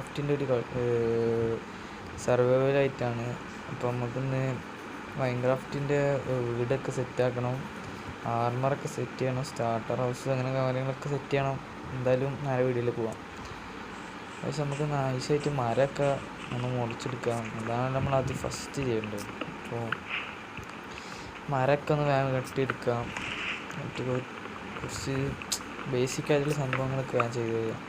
മൈൻക്രാഫ്റ്റിൻ്റെ ഒരു സർവൈവലായിട്ടാണ്. അപ്പോൾ നമുക്കിന്ന് മൈൻക്രാഫ്റ്റിൻ്റെ വീടൊക്കെ സെറ്റാക്കണം, ആർമറൊക്കെ സെറ്റ് ചെയ്യണം, സ്റ്റാർട്ടർ ഹൗസ് അങ്ങനെ കാര്യങ്ങളൊക്കെ സെറ്റ് ചെയ്യണം. എന്തായാലും നേരെ വീഡിയോയിൽ പോവാം. പക്ഷെ നമുക്ക് നൈസായിട്ട് മരമൊക്കെ ഒന്ന് മുറിച്ചെടുക്കാം. അതാണ് നമ്മളത് ഫസ്റ്റ് ചെയ്യേണ്ടത്. അപ്പോൾ മരമൊക്കെ ഒന്ന് വേഗം കെട്ടിയെടുക്കാം. എന്നിട്ട് കുറച്ച് ബേസിക്കായിട്ടുള്ള സംഭവങ്ങളൊക്കെ വേഗം ചെയ്ത് തരാം.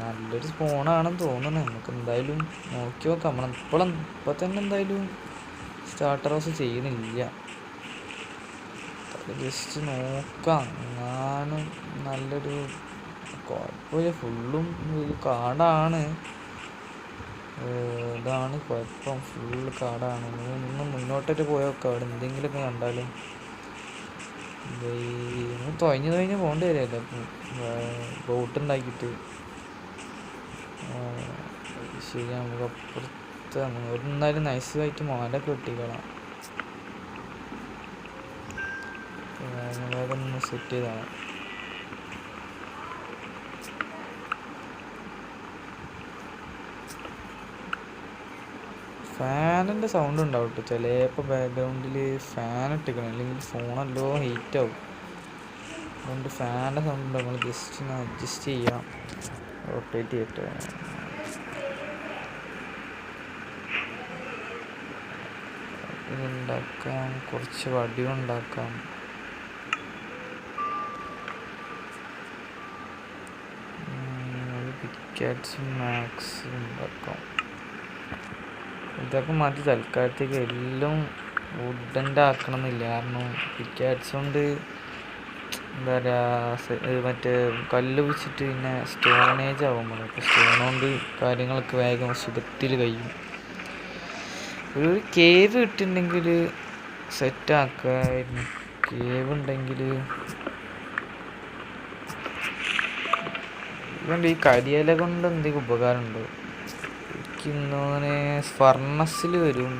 നല്ലൊരു സ്പോണാണെന്ന് തോന്നുന്നു. നമുക്ക് എന്തായാലും നോക്കി നോക്കാം. ഇപ്പോൾ തന്നെ എന്തായാലും സ്റ്റാർട്ടർ ഹൗസ് ചെയ്യണില്ല. ജസ്റ്റ് നോക്കാം. ഞാനും നല്ലൊരു കുഴപ്പമില്ല, ഫുള്ളും കാടാണ്. ഇതാണ് കുഴപ്പം, ഫുള്ള് കാടാണ്. ഒന്ന് മുന്നോട്ടേക്ക് പോയൊക്കെ അവിടെ എന്തെങ്കിലുമൊക്കെ കണ്ടാലും തൊഴഞ്ഞ് പോകേണ്ടി വരില്ല. ബോട്ടുണ്ടാക്കിയിട്ട് ശരി, നമുക്ക് അപ്പുറത്ത് എന്നാലും നൈസായിട്ട് മരമൊക്കെ വെട്ടിക്കളാം. വേഗം ഒന്ന് സെറ്റ് ചെയ്താണ്. ഫാനിൻ്റെ സൗണ്ട് ഉണ്ടാവും കേട്ടോ ചിലപ്പോൾ ബാക്ക്ഗ്രൗണ്ടിൽ. ഫാൻ ഇട്ടിക്കണം, അല്ലെങ്കിൽ ഫോണല്ലോ ഹീറ്റ് ആവും. അതുകൊണ്ട് ഫാനിൻ്റെ സൗണ്ട് ഉണ്ടാവും. നമ്മൾ ജസ്റ്റ് ഒന്ന് അഡ്ജസ്റ്റ് ചെയ്യാം, റൊട്ടേറ്റ് ചെയ്തിട്ട്. ഇതുണ്ടാക്കാം, കുറച്ച് വടിയുണ്ടാക്കാം. പിക്കാറ്റ്സ് മാക്സ് ഉണ്ടാക്കാം. ഇതൊക്കെ മാറ്റി തൽക്കാലത്തേക്ക് എല്ലാം വുഡൻ്റെ ആക്കണം എന്നില്ല. കാരണം പിക്കാറ്റ്സ് കൊണ്ട് എന്താ പറയുക, മറ്റേ കല്ല് വെച്ചിട്ട് പിന്നെ സ്റ്റോണേജ് ആകുമ്പോൾ, അപ്പോൾ സ്റ്റോൺ കൊണ്ട് കാര്യങ്ങളൊക്കെ വേഗം സുഖത്തിൽ കഴിയും. ഒരു കേവ് ഇട്ടുണ്ടെങ്കിൽ സെറ്റാക്കായിരുന്നു. കേവ് ഉണ്ടെങ്കിൽ ഈ കരിയില കൊണ്ട് എന്തെങ്കിലും ഉപകാരമുണ്ടോ? എനിക്കിന്നോനെ ഫർണസിൽ വരും.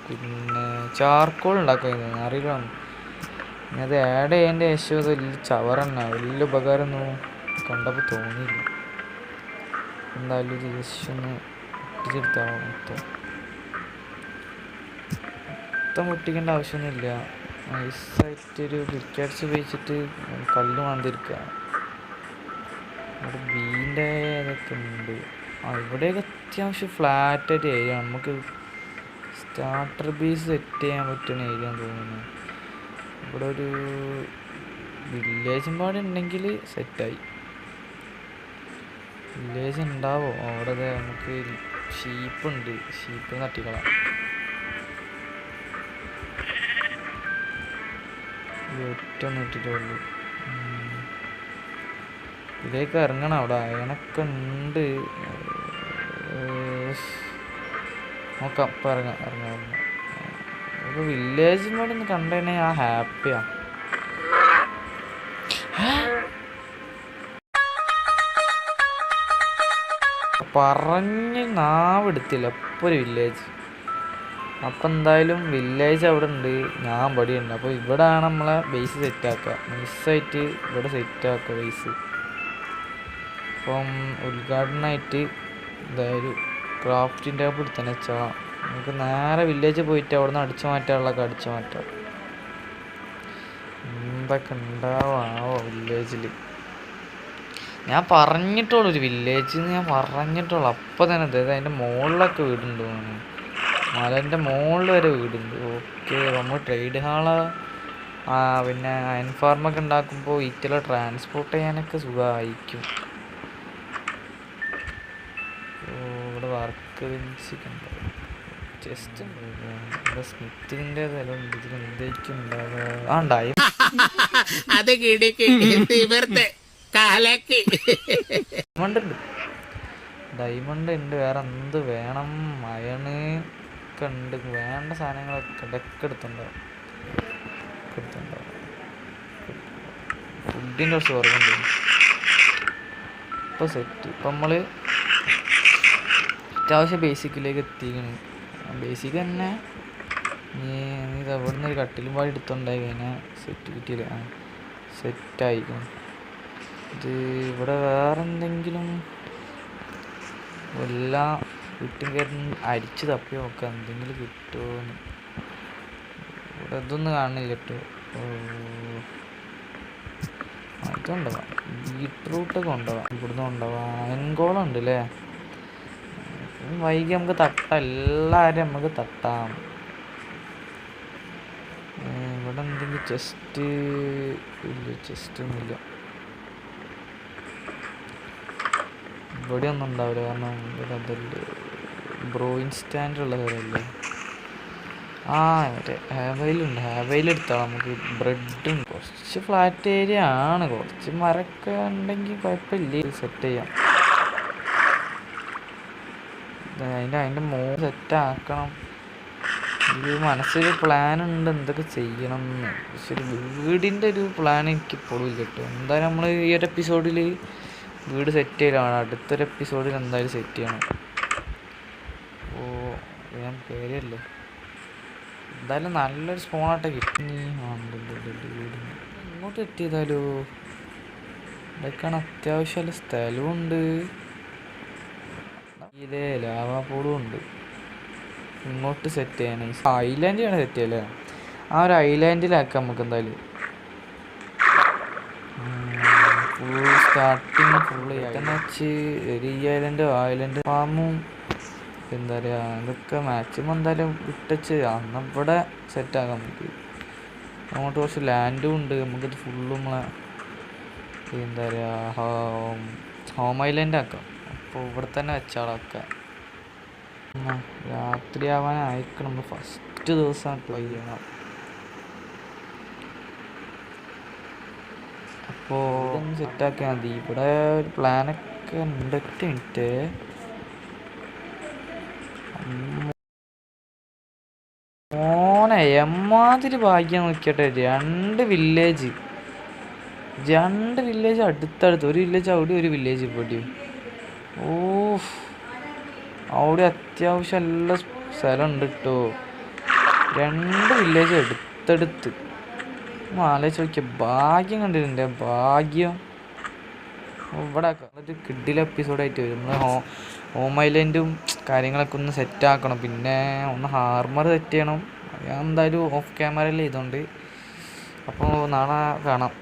പിന്നെ ചാർക്കോൾ ഉണ്ടാക്കാൻ അറിയില്ല. ഇനി അത് ആഡ് ചെയ്യേണ്ട ശേഷം അത് വലിയ ചവറന്നെ, വലിയ ഉപകാരമൊന്നും കണ്ടപ്പോൾ തോന്നിയില്ല. എന്തായാലും ജസ്റ്റ് ഒന്ന് പൊട്ടിച്ചെടുത്താണോ? മൊത്തം പൊട്ടിക്കേണ്ട ആവശ്യമൊന്നുമില്ല. നൈസായിട്ടൊരു പിക്കാറ്റ്സ് ഉപയോഗിച്ചിട്ട് കല്ല് മാന്തിരിക്കുക. അവിടെ ബീൻ്റെ ഇതൊക്കെ ഉണ്ട്. ഇവിടെയൊക്കെ അത്യാവശ്യം ഫ്ലാറ്റായിട്ട് ഏരിയ ആണ്. നമുക്ക് സ്റ്റാർട്ടർ ബേസ് സെറ്റ് ചെയ്യാൻ പറ്റുന്ന ഏരിയ എന്ന് തോന്നുന്നു. ഇവിടെ ഒരു വില്ലേജും പാടെ ഉണ്ടെങ്കിൽ സെറ്റായി. വില്ലേജ് ഉണ്ടാവോ അവിടെ? നമുക്ക് ഷീപ്പുണ്ട്, ഷീപ്പ് നട്ടിക്കളാം. ഒറ്റ ഇട്ടിട്ടുള്ളൂ. ഇതിലേക്ക് ഇറങ്ങണം. അവിടെ അയണൊക്കെ ഉണ്ട്. നോക്കാം, ഇപ്പം ഇറങ്ങാം. ഇപ്പോൾ വില്ലേജും കൂടെ ഒന്ന് കണ്ടുകഴിഞ്ഞാൽ ഞാൻ ഹാപ്പിയാണ്. പറഞ്ഞ് നാവെടുത്തില്ല ഇപ്പോൾ ഒരു വില്ലേജ്. അപ്പം എന്തായാലും വില്ലേജ് അവിടെ ഉണ്ട്, ഞാൻ പടിയുണ്ട്. അപ്പോൾ ഇവിടെയാണ് നമ്മളെ ബേസ് സെറ്റാക്കുക. നൈസായിട്ട് ഇവിടെ സെറ്റാക്കുക ബേസ്. അപ്പം ഉദ്ഘാടനമായിട്ട് എന്തായാലും ക്രാഫ്റ്റിംഗ് ടേബിൾ തന്നെ വെച്ചാൽ നമുക്ക് നേരെ വില്ലേജ് പോയിട്ട് അവിടെ നിന്ന് അടിച്ചു മാറ്റാനുള്ളതൊക്കെ അടിച്ചു മാറ്റാം. എന്തൊക്കെ ഉണ്ടാവാമോ വില്ലേജിൽ? ഞാൻ പറഞ്ഞിട്ടുള്ളൂ ഒരു വില്ലേജ് എന്ന് ഞാൻ പറഞ്ഞിട്ടുള്ളൂ. അപ്പം തന്നെ അതായത് അതിൻ്റെ മുകളിലൊക്കെ വീടുണ്ട് തോന്നുന്നു. മലേൻ്റെ മുകളിൽ വരെ വീടുണ്ട്. ഓക്കെ, നമ്മൾ ട്രേഡ് ഹാള് പിന്നെ അയൺ ഫാർമൊക്കെ ഉണ്ടാക്കുമ്പോൾ ഈറ്റല ട്രാൻസ്പോർട്ട് ചെയ്യാനൊക്കെ സുഖമായിരിക്കും. ഇവിടെ വർക്ക് ബെഞ്ചൊക്കെ ഉണ്ട്. ചെസ്റ്റ് ഇവിടെ സ്മിത്തിൻ്റെ സ്ഥലമുണ്ട്. ഇതിൽ എന്തൊക്കെ ഉണ്ടാവുക? ഉണ്ടായി ഡയമണ്ട് ഉണ്ട്. വേറെ എന്ത് വേണം? അയണ് ഒക്കെ ഉണ്ട്. വേണ്ട സാധനങ്ങളൊക്കെ ഇടയ്ക്ക് എടുത്തുണ്ടാവും. ഫുഡിൻ്റെ കുറച്ച് കുറവുണ്ട്. ഇപ്പോൾ സെറ്റ്. ഇപ്പം നമ്മൾ അത്യാവശ്യം ബേസിക്കിലേക്ക് എത്തിക്കണ്. ബേസിക് തന്നെ നീ അവിടെ നിന്ന് ഒരു കട്ടിലും പാടി എടുത്തുണ്ടായി കഴിഞ്ഞാൽ സെറ്റ് കിട്ടിയില്ല. സെറ്റായിരിക്കണം. ഇത് ഇവിടെ വേറെ എന്തെങ്കിലും എല്ലാം വീട്ടും കയറി അരിച്ച് തപ്പി നോക്കാം എന്തെങ്കിലും കിട്ടുമോന്ന്. ഇവിടെ ഇതൊന്നും കാണില്ല കേട്ടോ. ഇത് കൊണ്ടുപോവാം, ബീട്രൂട്ടൊക്കെ കൊണ്ടുപോവാം, ഇവിടുന്ന് കൊണ്ടുപോവാം. അയൻകോളം ഉണ്ട് അല്ലേ, വൈകി നമുക്ക് തട്ടാം, എല്ലാവരും നമുക്ക് തട്ടാം. ഇവിടെ എന്തെങ്കിലും ചെസ്റ്റ് ഇല്ല, ചെസ്റ്റ് ഒന്നുമില്ല. ഇവിടെ ഒന്നും ഉണ്ടാവില്ല, കാരണം ഇവിടെ അതല്ലേ ബ്രോയിൻ സ്റ്റാൻഡ് ഉള്ള സ്ഥലമല്ലേ. മറ്റേ ഹാവയിലുണ്ട്, ഹാവയിൽ എടുത്താൽ നമുക്ക് ബ്രെഡ് ഉണ്ട്. കുറച്ച് ഫ്ലാറ്റ് ഏരിയ ആണ്, കുറച്ച് മരമൊക്കെ ഉണ്ടെങ്കിൽ കുഴപ്പമില്ല, സെറ്റ് ചെയ്യാം. അതിൻ്റെ സെറ്റാക്കണം. ഇത് മനസ്സിൽ പ്ലാൻ ഉണ്ട് എന്തൊക്കെ ചെയ്യണം എന്ന്. പക്ഷെ ഒരു വീടിൻ്റെ ഒരു പ്ലാൻ എനിക്കിപ്പോഴും ഇല്ല കേട്ടോ. എന്തായാലും നമ്മൾ ഈ ഒരു എപ്പിസോഡിൽ വീട് സെറ്റ് ചെയ്യലാണ്, അടുത്തൊരു എപ്പിസോഡിൽ എന്തായാലും സെറ്റ് ചെയ്യണം. ഞാൻ പേരല്ലേ, എന്തായാലും നല്ലൊരു സ്പോണാട്ടെ കിട്ടി. ഇങ്ങോട്ട് സെറ്റ് ചെയ്താലോ, ഇതൊക്കെയാണ് അത്യാവശ്യം സ്ഥലമുണ്ട്, ഇതേ ലാവാപൂളും ഉണ്ട്. ഇങ്ങോട്ട് സെറ്റ് ചെയ്യണം, ഐലാൻഡ് ചെയ്യണം സെറ്റ് ചെയ്യല്ലേ. ആ ഒരു ഐലാൻഡിലാക്കാം നമുക്ക് എന്തായാലും. ഫുൾ സ്റ്റാർട്ടിങ് ഫുള്ള് എന്ന് വെച്ച് ഒരു ഐലൻഡ് ഫാമും എന്താ പറയുക, അതൊക്കെ മാക്സിമം എന്തായാലും വിട്ടച്ച് അന്ന് ഇവിടെ സെറ്റാക്കാം നമുക്ക്. അങ്ങോട്ട് കുറച്ച് ലാൻഡും ഉണ്ട്, നമുക്കിത് ഫുള്ളും നമ്മളെ എന്താ പറയുക ഹോം ഐലൻഡ് ആക്കാം. അപ്പോൾ ഇവിടെ തന്നെ വെച്ചാളാക്കാം. രാത്രി ആവാനായിരിക്കണം, നമ്മൾ ഫസ്റ്റ് ദിവസം ട്രൈ ചെയ്യണം. അപ്പോൾ ഇതൊന്ന് സെറ്റാക്കിയാൽ മതി. ഇവിടെ ഒരു പ്ലാനൊക്കെ ഉണ്ട്. 8 മിനിറ്റ് മോനെ, എമ്മാതിരി ഭാഗ്യം നോക്കിയട്ടെ. 2 വില്ലേജ് അടുത്തടുത്ത്, ഒരു വില്ലേജ് അവിടെ ഒരു വില്ലേജ് ഇവിടെയും. അവിടെ അത്യാവശ്യം നല്ല സ്ഥലം ഉണ്ട് കേട്ടോ. 2 വില്ലേജ് അടുത്തടുത്ത്. ആലോചിച്ച് നോക്കിയ ഭാഗ്യം കണ്ടിട്ടുണ്ട്, ഭാഗ്യം. ഇവിടെ ഒരു കിഡിലെ എപ്പിസോഡായിട്ട് വരും. നമ്മൾ ഹോം ഐലൻഡും കാര്യങ്ങളൊക്കെ ഒന്ന് സെറ്റാക്കണം. പിന്നെ ഒന്ന് ഹാർമർ സെറ്റ് ചെയ്യണം. ഞാൻ എന്തായാലും ഓഫ് ക്യാമറയിൽ ചെയ്തോണ്ട്. അപ്പോൾ നാളെ കാണാം.